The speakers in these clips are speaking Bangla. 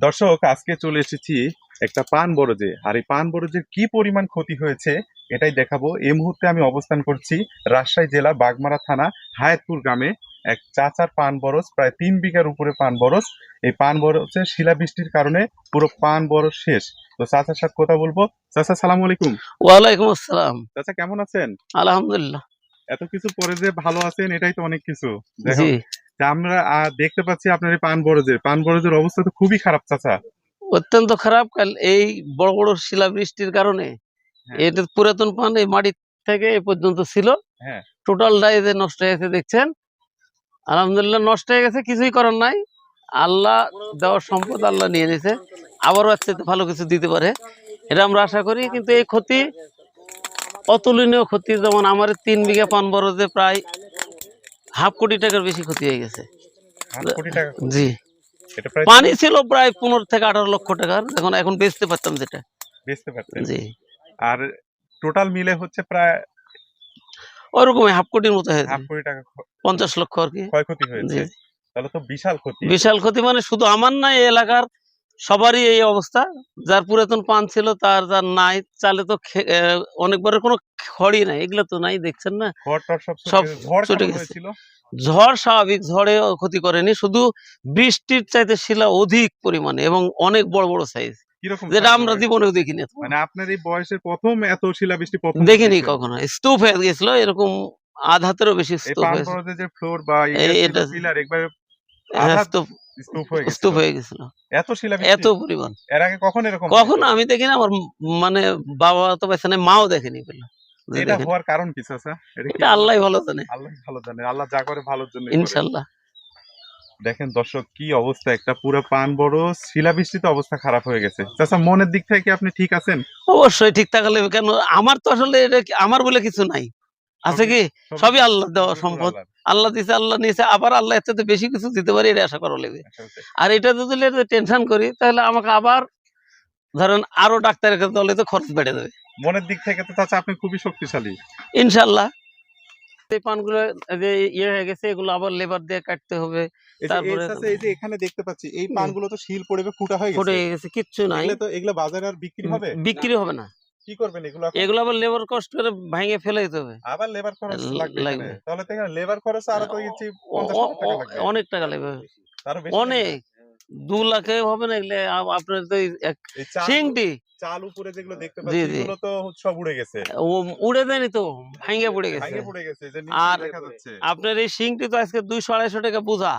দর্শক, আজকে চলে এসেছি একটা পান বরজে। আর এই পান বরজের কি পরিমাণ ক্ষতি হয়েছে এটাই দেখাবো। এই মুহূর্তে আমি অবস্থান করছি রাজশাহী জেলা বাগমারা থানা হায়াতপুর গ্রামে। এক চাচার পান বরজ, প্রায় 3 বিঘার উপরে পান বরজ। এই পান বরজে শিলাবৃষ্টির কারণে পুরো পান বরজ শেষ। তো চাচার সাথে কথা বলবো। চাচা, সালাম আলাইকুম। ওয়ালাইকুম আসসালাম। চাচা, কেমন আছেন? আলহামদুলিল্লাহ। এত কিছু পরে যে ভালো আছেন এটাই তো অনেক কিছু। দেখো, জি, আমরা দেখতে পাচ্ছি আপনার এই পান বরজের অবস্থা তো খুবই খারাপ চাচা। অত্যন্ত খারাপ। এই বড় বড় শিলাবৃষ্টির কারণে হ্যাঁ, এটা পুরাতন পান এই মাটি থেকে এ পর্যন্ত ছিল, হ্যাঁ। টোটালটাই যে নষ্ট হয়ে গেছে দেখছেন। আলহামদুলিল্লাহ নষ্ট হয়ে গেছে, কিছুই করার নাই। আল্লাহ দেওয়ার সম্পদ আল্লাহ নিয়ে নিয়েছে, আবারও এর চাইতে ভালো কিছু দিতে পারে এটা আমরা আশা করি। কিন্তু এই ক্ষতি অতুলনীয় ক্ষতি। যেমন আমার 3 বিঘা পান বরজে প্রায় হাফ কোটি টাকার বেশি ক্ষতি হয়ে গেছে। 5 কোটি টাকা ক্ষতি। জি, এটা প্রায় পানি ছিল প্রায় 15 থেকে 18 লক্ষ টাকার, এখন বেচতে পারতাম যেটা। বেচতে পারতেন। জি, আর টোটাল মিলে হচ্ছে প্রায় ওরকমই হাফ কোটির মতো হয়েছে, 5 কোটি টাকা 50 লক্ষ আর কি। ক্ষয়ক্ষতি জি, হয়েছে। তাহলে তো বিশাল ক্ষতি। বিশাল ক্ষতি। মানে শুধু আমার না, এই এলাকার সবারই এই অবস্থা। যার পুরাতন পান ছিল তার, যার নাই, চালে তো অনেকবারের কোনো খড়ই নাই, এগুলো তো নাই, দেখছেন না ঘরটার সব সব ঝড় চটে কেমন গেছে। হয়েছিল? ঝড় স্বাভাবিক, ঝড়ে ক্ষতি করেনি, শুধু বৃষ্টির চাইতে শিলা অধিক পরিমাণে এবং অনেক বড় বড় সাইজ, কিরকম যেটা size আমরা হবে? জীবনেও দেখিনি। মানে আপনার এই বয়সের প্রথম এত শিলাবৃষ্টি প্রথম দেখিনি দেখলেন? কখনো। স্তূপ হয়ে গেছিল এরকম, আধ হাতেরও বেশি এই স্তূপ পান হয়েছে। বরজে যে ফ্লোর বা ইয়ে ছিল, এটা পিলার একবার হ্যাঁ, আধা স্তূপ স্তূপ হয়ে গেছিল। স্তূপ হয়ে গেছিল। এত শিলাবৃষ্টি এত পরিমাণ এর আগে কখন এরকম কখনো হয়েছে? আমি দেখিনি। আমার মানে বাবা তো বেছে নাই, মাও দেখেনি এগুলো, যে এটা দেখেনি। হওয়ার কারণ কি চাচা? এটা কি এটা আল্লাহ ভালো জানে, আল্লাহ ভালো জানে। আল্লাহ যা করে ভালোর জন্যই করে। ইনশাল্লাহ। দেখেন দর্শক, কি অবস্থা! একটা পুরো পান বরজ শিলাবৃষ্টিতে অবস্থা খারাপ হয়ে গেছে। চাচা, মনের দিক থেকে কি আপনি ঠিক আছেন? অবশ্যই ঠিক থাকলে কেন, আমার তো আসলে এটা আমার বলে কিছু নাই, আছে সবই কি? সবই সবই আল্লাহ দেওয়া উপর সম্পদ। আল্লাহর। আল্লাহ দিছে, আল্লাহ নিয়েছে, আবার আল্লাহ এর চাইতে বেশি কিছু দিতে পারে, এটা আশা করা লাগবে। আসলে আর এটা যদি টেনশন করি, তাহলে আমাকে আবার ধরেন আরো ডাক্তারের কাছে দলে তো খরচ বেড়ে যাবে। মনের দিক থেকে তো চাচা আপনি খুবই শক্তিশালী। ইনশাল্লাহ। এই পানগুলো যে ইয়ে হয়ে গেছে, এগুলো আবার লেবার দিয়ে কাটতে হবে। তারপরে চাচা, এই যে এখানে দেখতে পাচ্ছি এই পানগুলো তো শিল পড়ে ফুটা হয়ে ফুটে গেছে। গেছে, কিচ্ছু নাই, এগুলো বাজারে আর বিক্রি হবে? বিক্রি হবে না। কি করবেন এগুলো এখন? এগুলো আবার লেবার কষ্ট করে ভাঙে ফেলে দিতে হবে, আবার লেবার খরচ লাগবে এখানে। লাগবে। তাহলে তো এখানে লেবার খরচ আরো তো দেখছি অ- 50,000 টাকা অ- লাগবে। অনেক টাকা লাগবে, আরো বেশি লাগবে। অনেক। 2 লাখে হবে না এগুলো। আপনার তো এই চাল সিংটি, চাল উপরে যেগুলো দেখতে জি পাচ্ছি জি, এগুলো তো সব উড়ে গেছে। উড়ে দেয়নি তো, ভাঙে পড়ে গেছে। ভাঙে পড়ে গেছে, যে নিচে আর দেখা যাচ্ছে। আপনার এই সিংটি তো আজকে 200-250 টাকা বোঝা।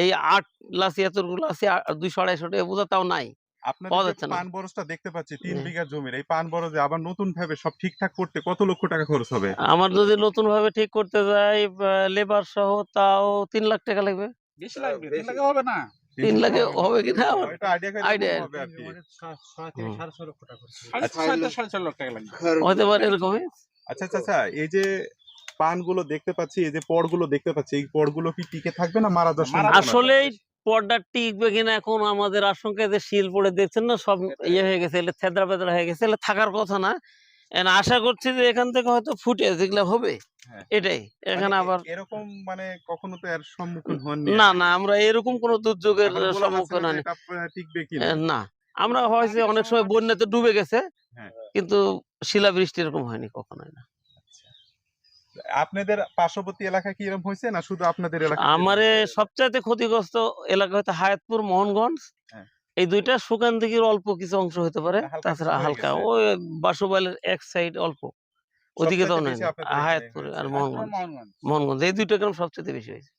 এই 8 লাসি এতগুলো আছে, 200-250 টাকা বোঝা, তাও নাই, আপনাদের পাওয়া যে যাচ্ছে না। পান বরজটা দেখতে পাচ্ছি 3 জি। বিঘা জমির, এই পান বরজে আবার নতুন ভাবে সব ঠিকঠাক করতে কত লক্ষ টাকা খরচ হবে? আমার যদি নতুন ভাবে ঠিক করতে যাই, লেবার সহ, তাও 3 লাখ টাকা লাগবে। বেশি লাগবে, 3 লাখে হবে না। 3 লাখে হবে কিনা আমার এটা আইডিয়া করে আইডিয়া, এরকম হবে আর কি। 6 থেকে হুম। 6.5 লক্ষ টাকা খরচ। 6.5 লক্ষ টাকা লাগবে। হতে পারে এরকমই। আচ্ছা চাচা, এই যে পানগুলো দেখতে পাচ্ছি, এই যে পড়গুলো দেখতে পাচ্ছি, এই পড়গুলো কি টিকে থাকবে না মারা যাওয়ার সম্ভাবনা আছে? আসলেই পর্দা টিকবে কিনা এখন আমাদের আশঙ্কা, যে শিল পড়ে দেখছেন না সব ইয়ে হয়ে গেছে, এলে থেদরা বেদরা হয়ে গেছে, এলে থাকার কথা না। আশা করছি যে এখান থেকে হয়তো ফুটে যেগুলো হবে, হ্যাঁ। এটাই এখানে মানে আবার। এরকম মানে কখনো তো এর সম্মুখীন হননি না আপনি। না, আমরা এরকম কোন দুর্যোগের এখন বলা যাচ্ছে সম্মুখীন না যে হয়নি। এটা টিকবে কিনা। না, আমরা হয়েছে অনেক সময় বন্যাতে ডুবে গেছে, হ্যাঁ। কিন্তু শিলাবৃষ্টি এরকম হয়নি, কখনো না। আপনাদের পার্শ্ববর্তী এলাকা কি এরকম হয়েছে না শুধু আপনাদের এলাকা? আমারে সবচাইতে ক্ষতিগ্রস্ত এলাকা হয়তো হায়াতপুর, মোহনগঞ্জ, হ্যাঁ। এই দুইটা। সুকান দিঘির অল্প কিছু অংশ হতে পারে, হালকা কিছু তাছাড়া হয়ে হালকা গেছে। ওই বাসুবাইলের এক সাইড অল্প, ওদিকে তো সবচাইতে নাই। বেশি আপনাদের এখানে হায়াতপুরে হয়েছে। আর আর মোহনগঞ্জ, মোহনগঞ্জ। মোহনগঞ্জ এই দুইটা গ্রাম সবচেয়ে বেশি হয়েছে।